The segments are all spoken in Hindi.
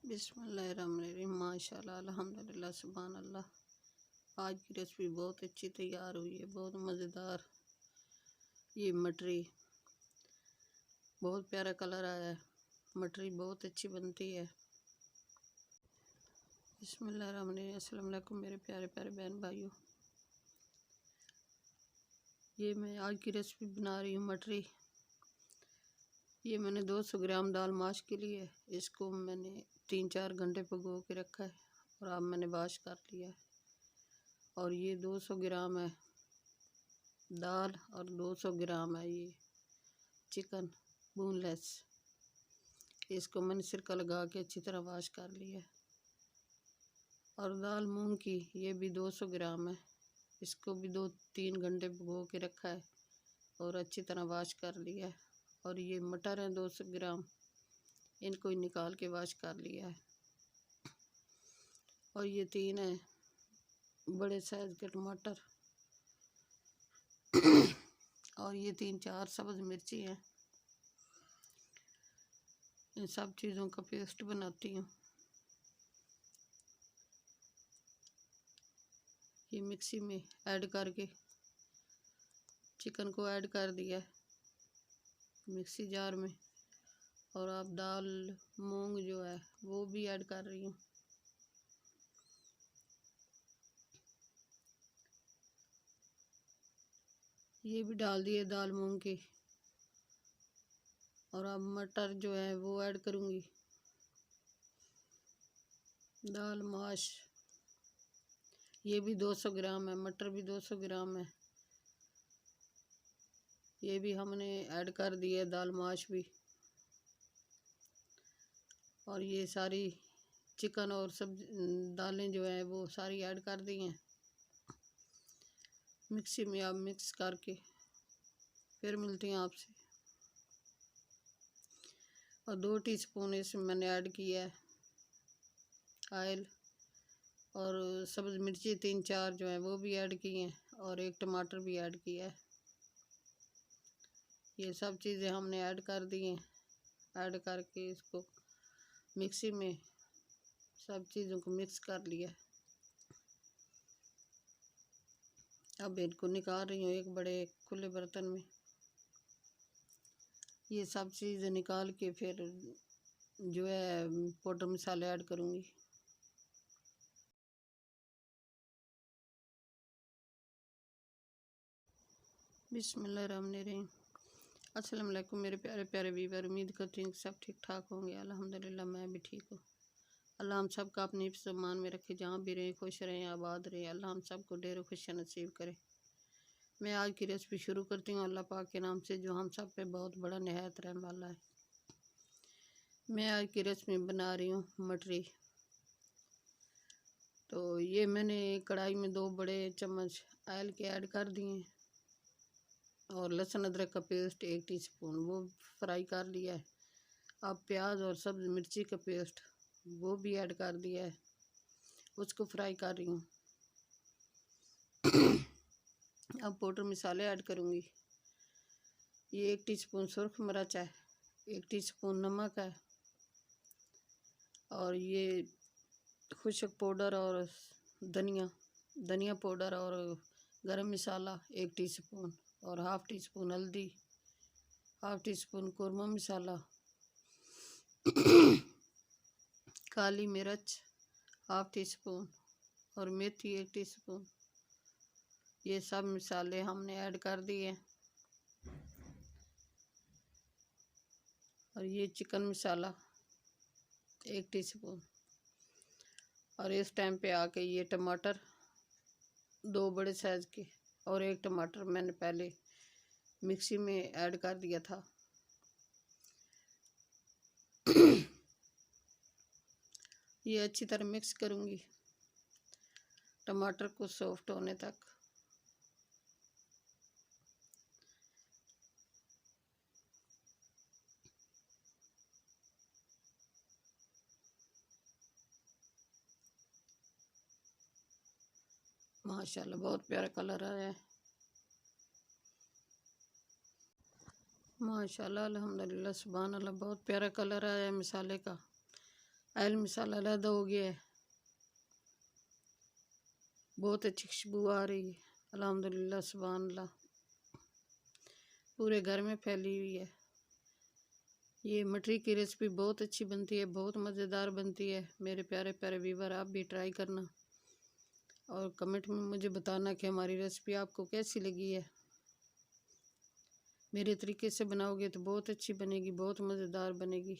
बिस्मिल्लाहिर्रहमानिर्रहीम। माशाल्लाह, अल्हम्दुलिल्लाह, सुभान अल्लाह। आज की रेसिपी बहुत अच्छी तैयार हुई है, बहुत मज़ेदार। ये मटरी, बहुत प्यारा कलर आया है। मटरी बहुत अच्छी बनती है। बिस्मिल्लाहिर्रहमानिर्रहीम। अस्सलाम वालेकुम मेरे प्यारे प्यारे बहन भाइयों। ये मैं आज की रेसिपी बना रही हूँ मटरी। ये मैंने 200 ग्राम दाल माश के लिए है। इसको मैंने 3-4 घंटे भिगो के रखा है और अब मैंने वाश कर लिया है। और ये 200 ग्राम है दाल और 200 ग्राम है ये चिकन बोनलेस। इसको मैंने सिरका लगा के अच्छी तरह वाश कर लिया है। और दाल मूंग की ये भी 200 ग्राम है। इसको भी 2-3 घंटे भिगो के रखा है और अच्छी तरह वाश कर लिया है। और ये मटर है 200 ग्राम, इनको ही निकाल के वाश कर लिया है। और ये 3 है बड़े साइज के टमाटर और ये 3-4 सब्ज़ मिर्ची हैं। इन सब चीज़ों का पेस्ट बनाती हूँ। ये मिक्सी में ऐड करके चिकन को ऐड कर दिया है मिक्सी जार में। और अब दाल मूंग जो है वो भी ऐड कर रही हूँ। ये भी डाल दिए दाल मूंग की। और अब मटर जो है वो ऐड करूँगी। दाल माश ये भी 200 ग्राम है, मटर भी 200 ग्राम है। ये भी हमने ऐड कर दिया दाल माश भी। और ये सारी चिकन और सब दालें जो है वो सारी ऐड कर दी हैं। मिक्सी में आप मिक्स करके फिर मिलती हैं आपसे। और 2 टीस्पून इसमें मैंने ऐड किया है ऑयल। और सब्ज़ मिर्ची 3-4 जो है वो भी ऐड की हैं और 1 टमाटर भी ऐड किया है। ये सब चीज़ें हमने ऐड कर दी हैं। ऐड करके इसको मिक्सी में सब चीज़ों को मिक्स कर लिया। अब इनको निकाल रही हूँ एक बड़े खुले बर्तन में। ये सब चीज़ें निकाल के फिर जो है पाउडर मसाले ऐड करूँगी। बिस्मिल्लाहिर्रहमानिर्रहीम। अस्सलाम वालेकुम मेरे प्यारे प्यारे व्यूअर। उम्मीद करती हूँ सब ठीक ठाक होंगे। अल्हम्दुलिल्लाह मैं भी ठीक हूँ। अल्लाह हम सब का अपने सम्मान में रखे, जहाँ भी रहें खुश रहें आबाद रहें। अल्लाह हम सब को ढेरों खुशियाँ नसीब करे। मैं आज की रेसिपी शुरू करती हूँ अल्लाह पाक के नाम से, जो हम सब पे बहुत बड़ा निहायत रहने वाला है। मैं आज की रेसिपी बना रही हूँ मटरी। तो ये मैंने कढ़ाई में 2 बड़े चम्मच ऑयल के ऐड कर दिए। और लहसुन अदरक का पेस्ट 1 टीस्पून वो फ्राई कर लिया है। अब प्याज और सब्ज़ मिर्ची का पेस्ट वो भी ऐड कर दिया है, उसको फ्राई कर रही हूँ। अब पाउडर मसाले ऐड करूँगी। ये 1 टीस्पून सुरख मिर्च है, 1 टीस्पून नमक है। और ये खुशक पाउडर और धनिया पाउडर और गरम मसाला 1 टीस्पून। और हाफ़ टीस्पून हल्दी, हाफ़ टीस्पून कुरमा मसाला, काली मिर्च हाफ़ टीस्पून और मेथी 1 टीस्पून। ये सब मसाले हमने ऐड कर दिए। और ये चिकन मसाला 1 टीस्पून। और इस टाइम पे आके ये टमाटर 2 बड़े साइज़ के और 1 टमाटर मैंने पहले मिक्सी में ऐड कर दिया था। ये अच्छी तरह मिक्स करूँगी टमाटर को सॉफ्ट होने तक। माशाल्लाह बहुत प्यारा कलर आया है। माशाल्लाह अल्हम्दुलिल्लाह सुभान अल्लाह बहुत प्यारा कलर आया है मसाले का। ऑयल मसाला अलग हो गया है, बहुत अच्छी खुशबू आ रही है। अल्हम्दुलिल्लाह सुभान अल्लाह, पूरे घर में फैली हुई है। ये मटरी की रेसिपी बहुत अच्छी बनती है, बहुत मज़ेदार बनती है। मेरे प्यारे प्यारे व्यूवर, आप भी ट्राई करना और कमेंट में मुझे बताना कि हमारी रेसिपी आपको कैसी लगी है। मेरे तरीके से बनाओगे तो बहुत अच्छी बनेगी, बहुत मज़ेदार बनेगी।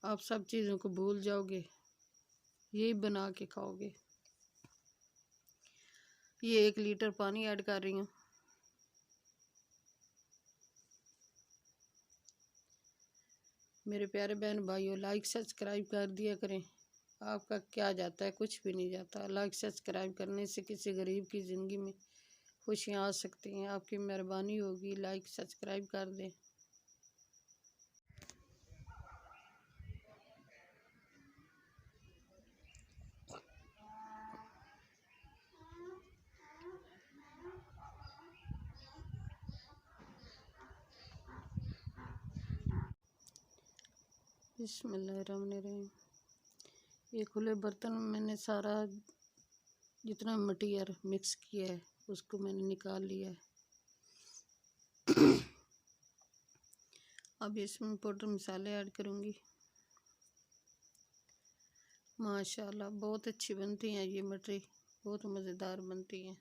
आप सब चीज़ों को भूल जाओगे, यही बना के खाओगे। ये 1 लीटर पानी ऐड कर रही हूँ। मेरे प्यारे बहन भाइयों, लाइक सब्सक्राइब कर दिया करें। आपका क्या जाता है, कुछ भी नहीं जाता। लाइक सब्सक्राइब करने से किसी गरीब की ज़िंदगी में खुशियाँ आ सकती हैं। आपकी मेहरबानी होगी, लाइक सब्सक्राइब कर दें। बिस्मिल्लाहिर्रहमानिर्रहीम। ये खुले बर्तन में मैंने सारा जितना मटीरियल मिक्स किया है उसको मैंने निकाल लिया है। अब इसमें पाउडर मसाले ऐड करूँगी। माशाल्लाह बहुत अच्छी बनती हैं ये मटरी, बहुत मज़ेदार बनती हैं।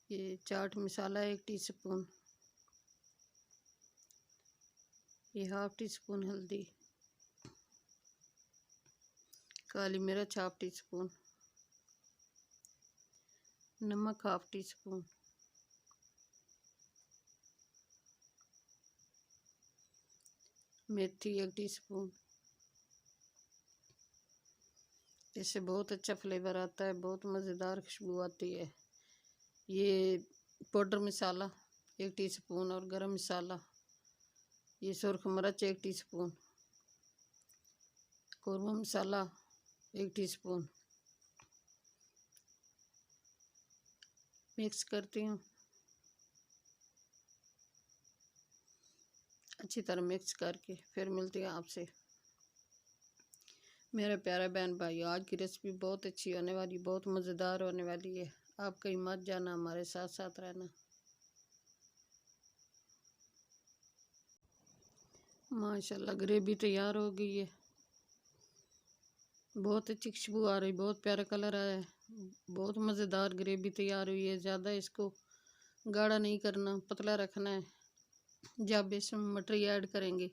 ये चाट मसाला 1 टीस्पून, ये ½ टीस्पून हल्दी, काली मिर्च ½ टीस्पून, नमक ½ टीस्पून, मेथी 1 टीस्पून। इससे बहुत अच्छा फ्लेवर आता है, बहुत मज़ेदार खुशबू आती है। ये पाउडर मसाला 1 टीस्पून और गरम मसाला, ये सुरख मिर्च 1 टीस्पून, कौरमा मसाला 1 टीस्पून। मिक्स करती हूँ, अच्छी तरह मिक्स करके फिर मिलती है आपसे। मेरे प्यारे बहन भाई, आज की रेसिपी बहुत अच्छी होने वाली, बहुत मज़ेदार होने वाली है। आप कहीं मत जाना, हमारे साथ साथ रहना। माशाल्लाह ग्रेवी तैयार हो गई है, बहुत अच्छी खुशबू आ रही, बहुत प्यारा कलर आया है, बहुत मज़ेदार ग्रेवी तैयार हुई है। ज़्यादा इसको गाढ़ा नहीं करना, पतला रखना है। जब इसमें मटरी ऐड करेंगे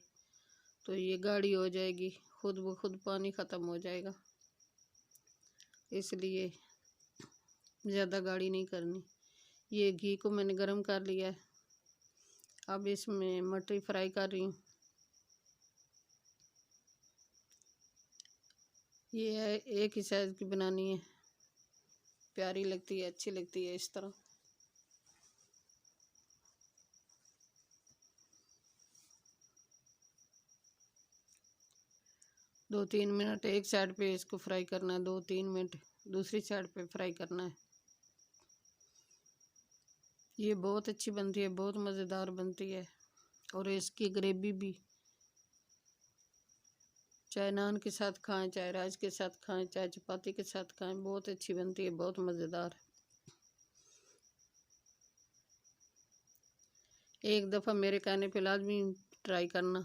तो ये गाढ़ी हो जाएगी, खुद ब खुद पानी ख़त्म हो जाएगा, इसलिए ज़्यादा गाढ़ी नहीं करनी। ये घी को मैंने गरम कर लिया है। अब इसमें मटरी फ्राई कर रही हूँ। ये एक ही साइज़ की बनानी है, प्यारी लगती है, अच्छी लगती है इस तरह। दो 3 मिनट एक साइड पे इसको फ्राई करना है, 2-3 मिनट दूसरी साइड पे फ्राई करना है। ये बहुत अच्छी बनती है, बहुत मज़ेदार बनती है। और इसकी ग्रेवी भी चाहे नान के साथ खाएं, चाहे राइस के साथ खाएं, चाहे चपाती के साथ खाएं, बहुत अच्छी बनती है, बहुत मज़ेदार। एक दफ़ा मेरे कहने पे लाजमी ट्राई करना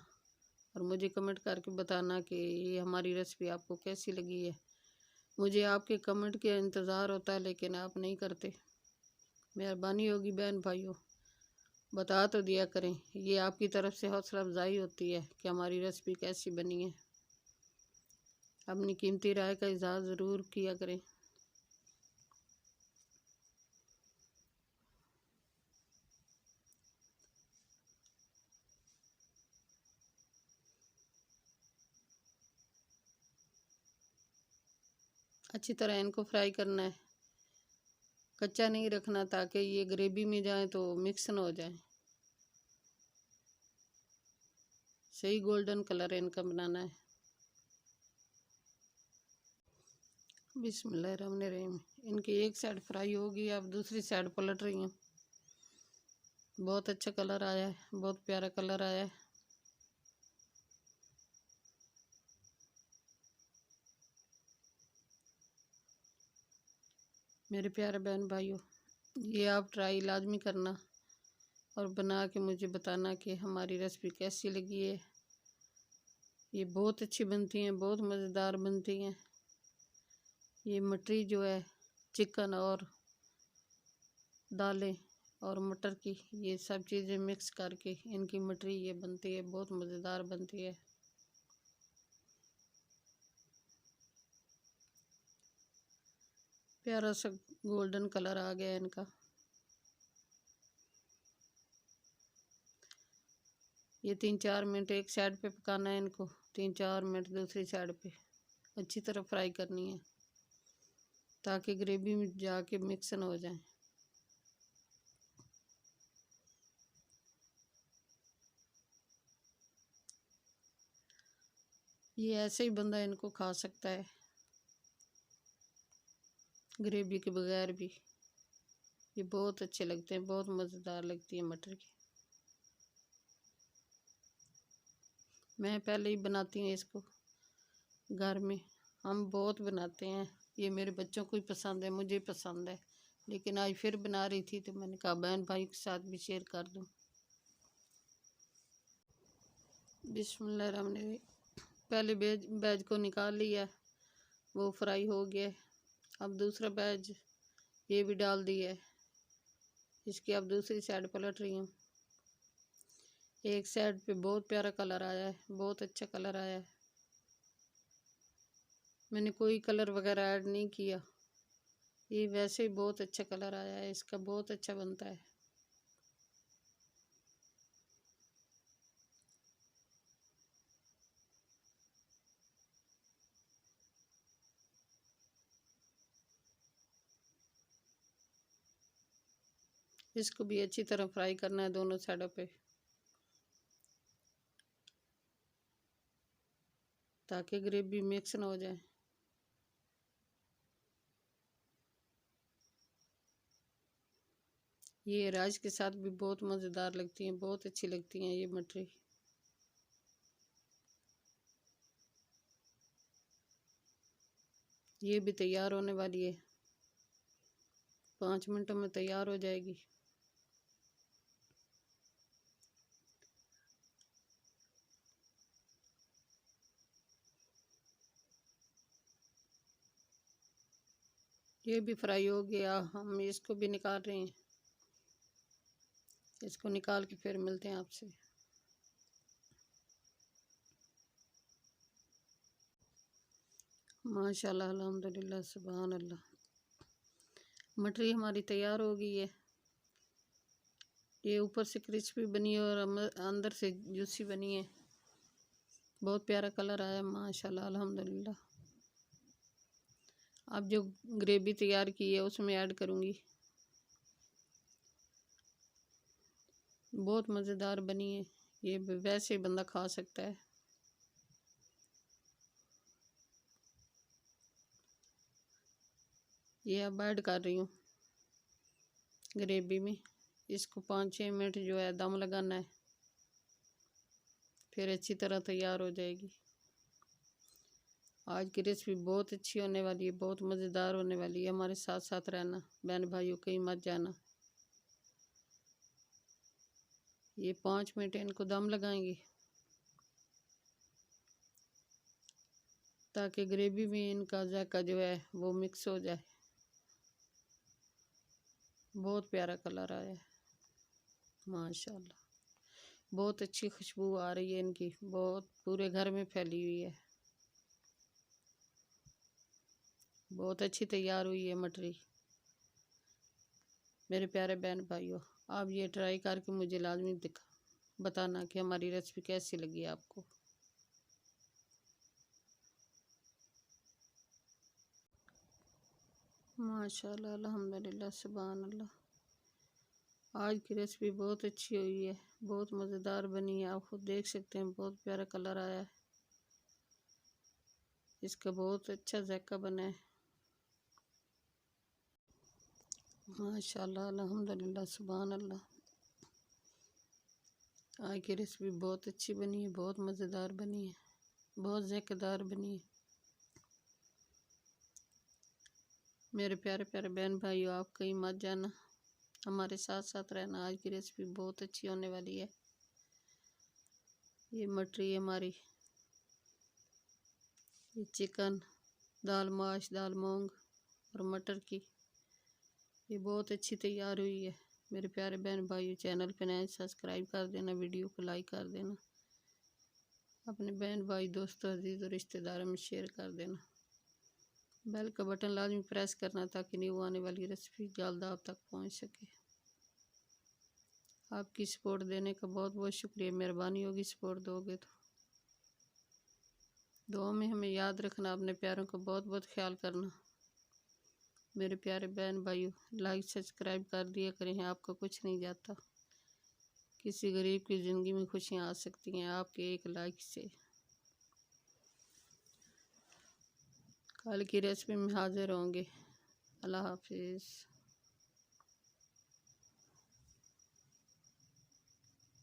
और मुझे कमेंट करके बताना कि ये हमारी रेसिपी आपको कैसी लगी है। मुझे आपके कमेंट के इंतज़ार होता है, लेकिन आप नहीं करते। मेहरबानी होगी बहन भाइयों, बता तो दिया करें। ये आपकी तरफ से हौसला अफजाई होती है कि हमारी रेसिपी कैसी बनी है। अपनी कीमती राय का इज़हार ज़रूर किया करें। अच्छी तरह इनको फ्राई करना है, कच्चा नहीं रखना, ताकि ये ग्रेवी में जाए तो मिक्स ना हो जाए। सही गोल्डन कलर इनका बनाना है। बिस्मिल्लाहिर्रहमानिर्रहीम। इनकी एक साइड फ्राई होगी, अब दूसरी साइड पलट रही हूँ। बहुत अच्छा कलर आया है, बहुत प्यारा कलर आया है। मेरे प्यारे बहन भाइयों, ये आप ट्राई लाजमी करना और बना के मुझे बताना कि हमारी रेसिपी कैसी लगी है। ये बहुत अच्छी बनती हैं, बहुत मज़ेदार बनती हैं। ये मटरी जो है, चिकन और दालें और मटर की, ये सब चीज़ें मिक्स करके इनकी मटरी ये बनती है, बहुत मज़ेदार बनती है। प्यारा सा गोल्डन कलर आ गया इनका। ये 3-4 मिनट एक साइड पे पकाना है इनको, 3-4 मिनट दूसरी साइड पे अच्छी तरह फ्राई करनी है ताकि ग्रेवी में जाके मिक्स न हो जाए। ये ऐसे ही बंदा इनको खा सकता है ग्रेवी के बगैर भी। ये बहुत अच्छे लगते हैं, बहुत मज़ेदार लगती है मटर की। मैं पहले ही बनाती हूँ इसको घर में, हम बहुत बनाते हैं। ये मेरे बच्चों को ही पसंद है, मुझे पसंद है, लेकिन आज फिर बना रही थी तो मैंने कहा बहन भाई के साथ भी शेयर कर दूँ। बिस्मिल्लाहिर्रहमानिर्रहीम। पहले बैज को निकाल लिया, वो फ्राई हो गया। अब दूसरा बैज ये भी डाल दिया है, इसकी अब दूसरी साइड पलट रही हूँ। एक साइड पे बहुत प्यारा कलर आया है, बहुत अच्छा कलर आया है। मैंने कोई कलर वगैरह ऐड नहीं किया, ये वैसे ही बहुत अच्छा कलर आया है इसका, बहुत अच्छा बनता है। इसको भी अच्छी तरह फ्राई करना है दोनों साइडों पे, ताकि ग्रेवी मिक्स ना हो जाए। ये राइस के साथ भी बहुत मज़ेदार लगती हैं, बहुत अच्छी लगती हैं ये मटरी। ये भी तैयार होने वाली है, 5 मिनटों में तैयार हो जाएगी। ये भी फ्राई हो गया, हम इसको भी निकाल रहे हैं। इसको निकाल के फिर मिलते हैं आपसे। माशाल्लाह, अल्हम्दुलिल्लाह, सुभान अल्लाह। मटरी हमारी तैयार हो गई है। ये ऊपर से क्रिस्पी बनी है और अंदर से जूसी बनी है, बहुत प्यारा कलर आया माशाल्लाह, अल्हम्दुलिल्लाह। अब जो ग्रेवी तैयार की है उसमें ऐड करूँगी। बहुत मज़ेदार बनी है, ये वैसे ही बंदा खा सकता है। ये अब ऐड कर रही हूँ ग्रेवी में। इसको 5-6 मिनट जो है दम लगाना है, फिर अच्छी तरह तैयार हो जाएगी। आज की रेसिपी बहुत अच्छी होने वाली है, बहुत मज़ेदार होने वाली है। हमारे साथ साथ रहना बहन भाइयों, कहीं मत जाना। ये 5 मिनट इनको दम लगाएंगे ताकि ग्रेवी में इनका जायका जो है वो मिक्स हो जाए। बहुत प्यारा कलर आया है माशाल्लाह, बहुत अच्छी खुशबू आ रही है इनकी, बहुत पूरे घर में फैली हुई है। बहुत अच्छी तैयार हुई है मटरी। मेरे प्यारे बहन भाइयों, आप ये ट्राई करके मुझे लाजमी बताना कि हमारी रेसिपी कैसी लगी आपको। माशाल्लाह, अल्हम्दुलिल्लाह, सुभान अल्लाह। आज की रेसिपी बहुत अच्छी हुई है, बहुत मज़ेदार बनी है। आप खुद देख सकते हैं, बहुत प्यारा कलर आया है इसका, बहुत अच्छा जायका बना है माशाल्लाह, अल्हम्दुलिल्लाह, सुभान अल्लाह। आज की रेसिपी बहुत अच्छी बनी है, बहुत मज़ेदार बनी है, बहुत जायकेदार बनी है। मेरे प्यारे प्यारे बहन भाइयों, आप कहीं मत जाना, हमारे साथ साथ रहना। आज की रेसिपी बहुत अच्छी होने वाली है। ये मटरी हमारी, ये चिकन, दाल माश, दाल मूंग और मटर की, ये बहुत अच्छी तैयार हुई है। मेरे प्यारे बहन भाइयों, चैनल पे नए सब्सक्राइब कर देना, वीडियो को लाइक कर देना, अपने बहन भाई दोस्तों अजीज़ और रिश्तेदारों में शेयर कर देना। बेल का बटन लाजमी प्रेस करना ताकि न्यू आने वाली रेसिपी जल्द आप तक पहुंच सके। आपकी सपोर्ट देने का बहुत बहुत शुक्रिया, मेहरबानी होगी सपोर्ट दोगे तो। दुआ में हमें याद रखना, अपने प्यारों का बहुत बहुत ख्याल करना। मेरे प्यारे बहन भाइयों, लाइक सब्सक्राइब कर दिया करें, आपका कुछ नहीं जाता। किसी गरीब की ज़िंदगी में खुशियाँ आ सकती हैं आपके एक लाइक से। कल की रेसिपी में हाजिर होंगे। अल्लाह हाफिज़।